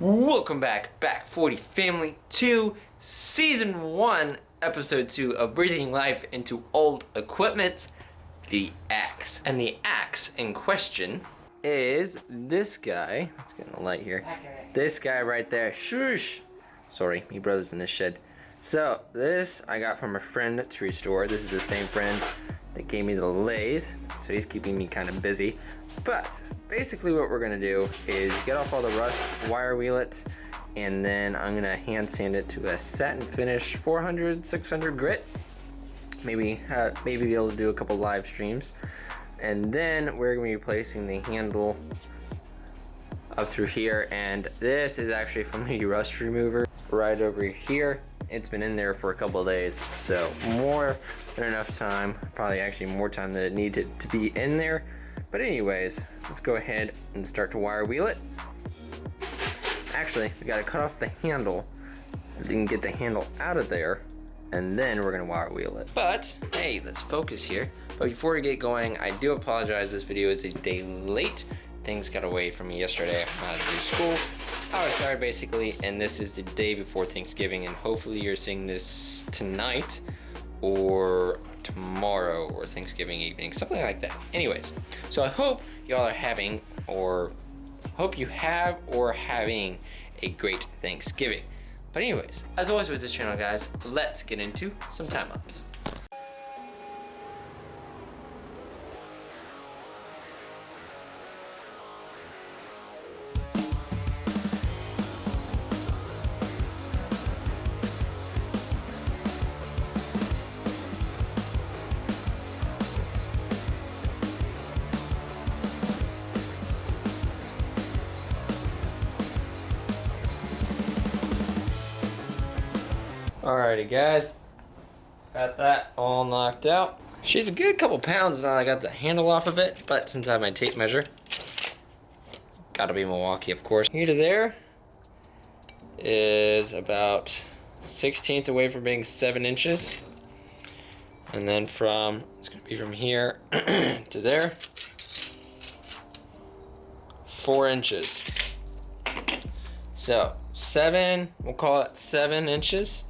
Welcome back, Back40 Family, to Season 1, Episode 2 of Breathing Life into Old Equipment, The Axe. And the axe in question is this guy. Let's get a light here. This guy right there. Shush! Sorry, my brother's in this shed. So, this I got from a friend to restore. This is the same friend that gave me the lathe, so he's keeping me kind of busy. But basically what we're gonna do is get off all the rust, wire wheel it, and then I'm gonna hand sand it to a satin finish 400, 600 grit. Maybe be able to do a couple live streams. And then we're gonna be replacing the handle up through here, and this is actually from the rust remover right over here. It's been in there for a couple of days, so more than enough time, probably actually more time than it needed to be in there. But anyways, let's go ahead and start to wire wheel it. Actually, we gotta cut off the handle, so we can get the handle out of there, and then we're gonna wire wheel it. But, hey, let's focus here. But before we get going, I do apologize, this video is a day late. Things got away from me yesterday. I had to do school. I was tired basically, and this is the day before Thanksgiving, and hopefully you're seeing this tonight or tomorrow or Thanksgiving evening, something like that. Anyways, so I hope y'all are having, or hope you have or having a great Thanksgiving. But anyways, as always with this channel, guys, let's get into some time lapse. Alrighty guys, got that all knocked out. She's a good couple pounds now I got the handle off of it, but since I have my tape measure, it's gotta be Milwaukee of course. Here to there is about 1/16 away from being 7 inches. And then it's gonna be from here to there, 4 inches. So we'll call it 7 inches.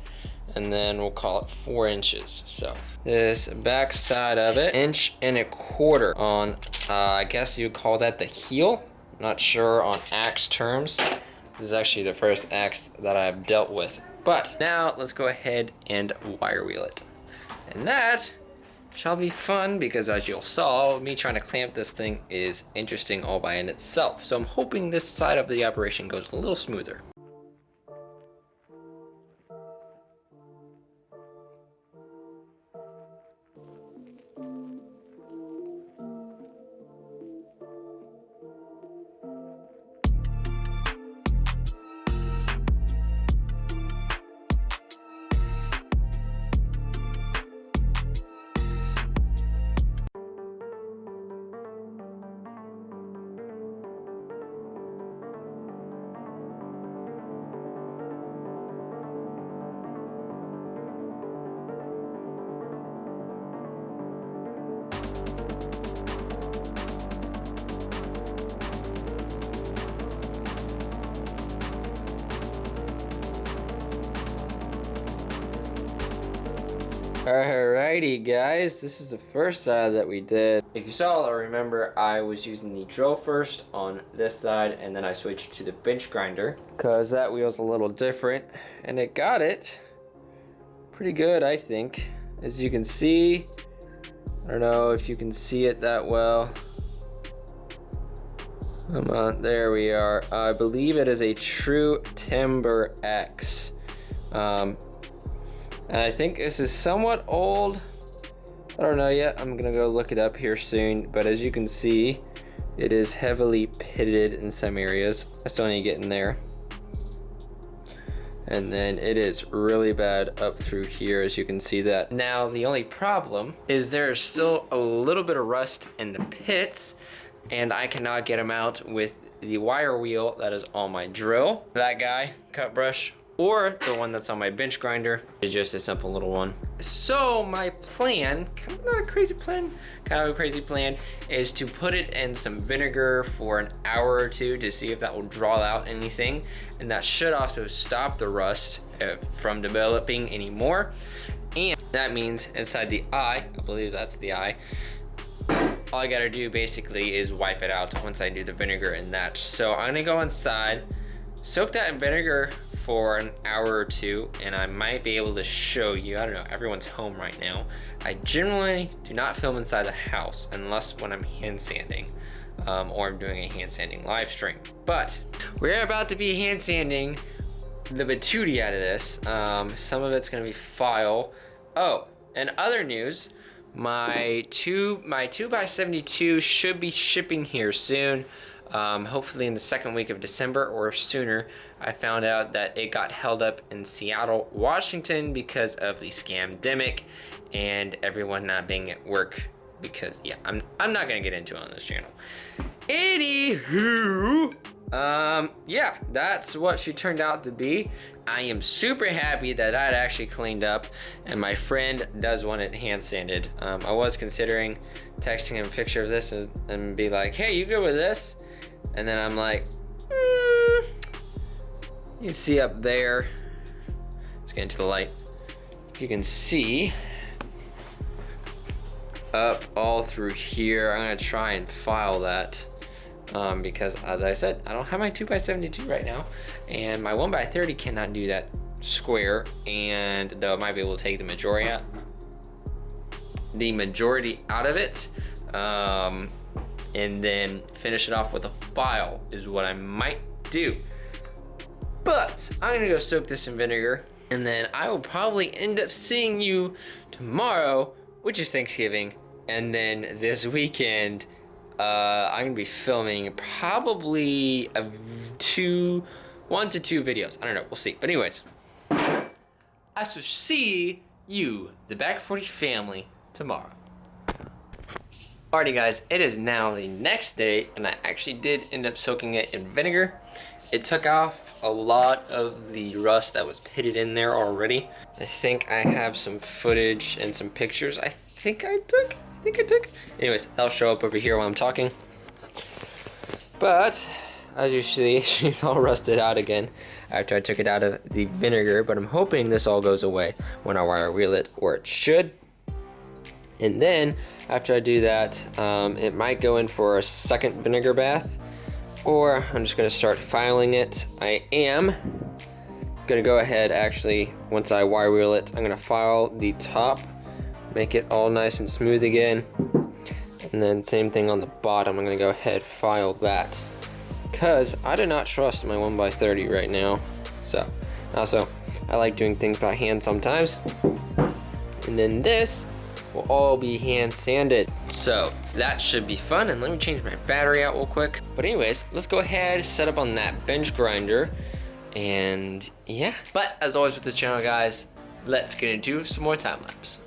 And then we'll call it 4 inches. So this back side of it, 1.25 inches on, I guess you would call that the heel. Not sure on axe terms. This is actually the first axe that I've dealt with. But now let's go ahead and wire wheel it. And that shall be fun because as you'll saw, me trying to clamp this thing is interesting all by in itself. So I'm hoping this side of the operation goes a little smoother. Alrighty guys, this is the first side that we did. If you saw or remember, I was using the drill first on this side and then I switched to the bench grinder because that wheel's a little different and it got it pretty good, I think. As you can see, I don't know if you can see it that well. Come on, there we are. I believe it is a true timber axe. And I think this is somewhat old. I don't know yet. I'm gonna go look it up here soon. But as you can see, it is heavily pitted in some areas. I still need to get in there. And then it is really bad up through here, as you can see that. Now, the only problem is there's still a little bit of rust in the pits, and I cannot get them out with the wire wheel that is on my drill. That guy, cut brush, or the one that's on my bench grinder is just a simple little one. So my plan, kind of not a crazy plan, kind of a crazy plan, is to put it in some vinegar for an hour or two to see if that will draw out anything. And that should also stop the rust from developing anymore. And that means inside the eye, I believe that's the eye, all I gotta do basically is wipe it out once I do the vinegar and that. So I'm gonna go inside, soak that in vinegar for an hour or two, and I might be able to show you. I don't know, everyone's home right now. I generally do not film inside the house unless when I'm hand sanding or I'm doing a hand sanding live stream. But we're about to be hand sanding the patootie out of this. Some of it's gonna be file. Oh, and other news, my 2x72 should be shipping here soon. Hopefully in the second week of December or sooner. I found out that it got held up in Seattle, Washington because of the scamdemic and everyone not being at work because, yeah, I'm not gonna get into it on this channel. Anywho, yeah, that's what she turned out to be. I am super happy that I'd actually cleaned up, and my friend does want it hand sanded. I was considering texting him a picture of this and be like, hey, you good with this? And then I'm like, you can see up there, let's get into the light. You can see up all through here. I'm gonna try and file that because as I said, I don't have my 2x72 right now, and my 1x30 cannot do that square, and though I might be able to take the majority out of it, and then finish it off with a file is what I might do. But I'm gonna go soak this in vinegar, and then I will probably end up seeing you tomorrow, which is Thanksgiving, and then this weekend I'm gonna be filming probably 1 to 2 videos. I don't know, we'll see. But anyways, I shall see you, the Back40 family, tomorrow. Alrighty guys, it is now the next day, and I actually did end up soaking it in vinegar. It took off a lot of the rust that was pitted in there already. I think I have some footage and some pictures I think I took. Anyways, that'll show up over here while I'm talking. But as you see, she's all rusted out again after I took it out of the vinegar, but I'm hoping this all goes away when I wire wheel it, or it should. And then after I do that, it might go in for a second vinegar bath, or I'm just gonna start filing it. I am gonna go ahead, actually, once I wire wheel it, I'm gonna file the top, make it all nice and smooth again. And then same thing on the bottom, I'm gonna go ahead, file that. Because I do not trust my 1x30 right now. So, also, I like doing things by hand sometimes. And then this will all be hand sanded. So that should be fun, and let me change my battery out real quick. But anyways, let's go ahead, set up on that bench grinder, and yeah. But as always with this channel guys, let's get into some more time lapse.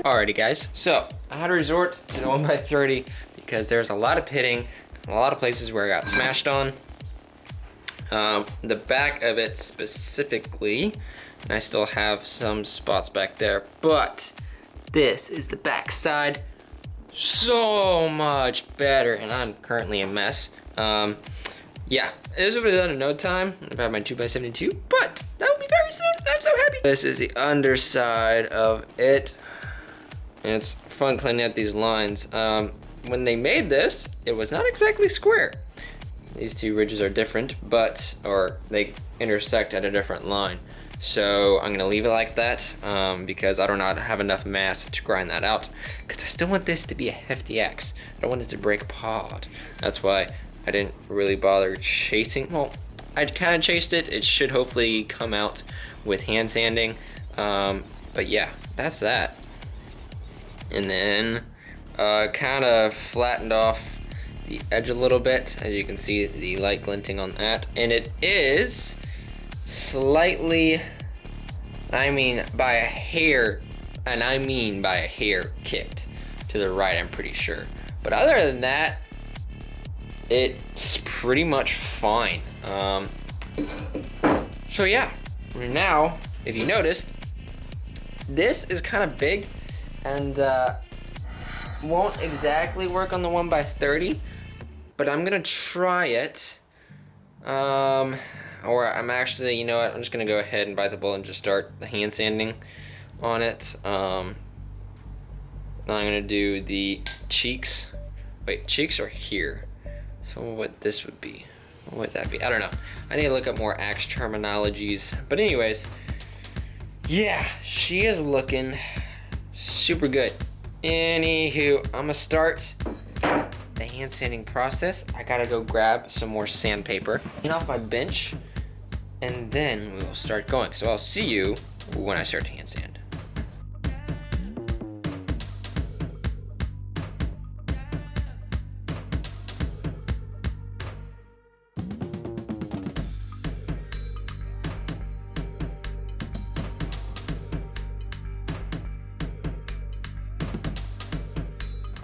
Alrighty guys, so I had to resort to the 1x30 because there's a lot of pitting, a lot of places where I got smashed on. The back of it specifically, and I still have some spots back there, but this is the back side. So much better, and I'm currently a mess. Yeah, this would be done in no time. I've had my 2x72, but that will be very soon. I'm so happy. This is the underside of it. And it's fun cleaning up these lines. When they made this, it was not exactly square. These two ridges are different, or they intersect at a different line. So I'm gonna leave it like that because I do not have enough mass to grind that out. Because I still want this to be a hefty axe. I don't want it to break apart. That's why I didn't really bother chasing. Well, I kind of chased it. It should hopefully come out with hand sanding. But yeah, that's that. And then kind of flattened off the edge a little bit. As you can see, the light glinting on that. And it is slightly, by a hair kicked to the right, I'm pretty sure. But other than that, it's pretty much fine. So yeah, now, if you noticed, this is kind of big and won't exactly work on the 1x30, but I'm gonna try it. Or I'm actually, you know what, I'm just gonna go ahead and bite the bullet and just start the hand sanding on it. Now I'm gonna do the cheeks. Wait, cheeks are here. So what this would be, what would that be? I don't know. I need to look up more axe terminologies. But anyways, yeah, she is looking super good. Anywho, I'm gonna start the hand sanding process. I gotta go grab some more sandpaper, clean off my bench, and then we will start going. So I'll see you when I start to hand sand.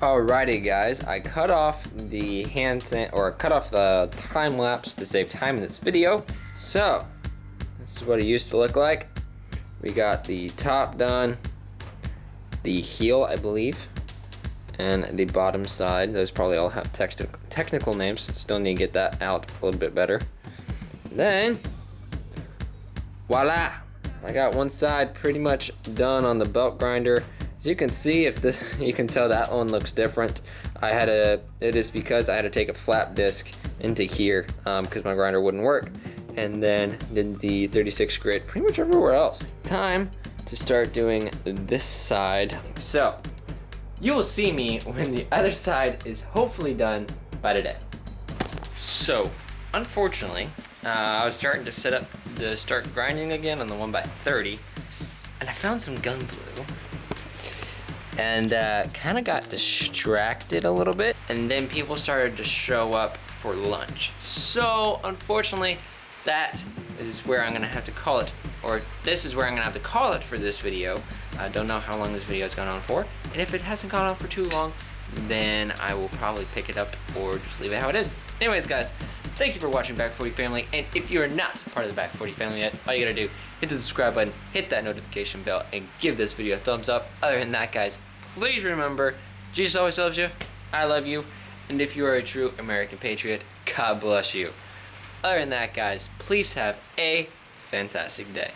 Alrighty guys, I cut off the cut off the time lapse to save time in this video. So, this is what it used to look like. We got the top done, the heel I believe, and the bottom side. Those probably all have technical names. Still need to get that out a little bit better. Then, voila! I got one side pretty much done on the belt grinder. As you can see, you can tell that one looks different. It is because I had to take a flap disc into here because my grinder wouldn't work, and then did the 36 grit pretty much everywhere else. Time to start doing this side. So you will see me when the other side is hopefully done by today. So unfortunately, I was starting to set up to start grinding again on the 1x30, and I found some gun glue. And kind of got distracted a little bit, and then people started to show up for lunch. So unfortunately, that is where I'm gonna have to call it, or this is where I'm gonna have to call it for this video. I don't know how long this video has gone on for, and if it hasn't gone on for too long, then I will probably pick it up or just leave it how it is. Anyways guys, thank you for watching Back40 Family, and if you're not part of the Back40 Family yet, all you gotta do, hit the subscribe button, hit that notification bell, and give this video a thumbs up. Other than that guys, please remember, Jesus always loves you, I love you, and if you are a true American patriot, God bless you. Other than that guys, please have a fantastic day.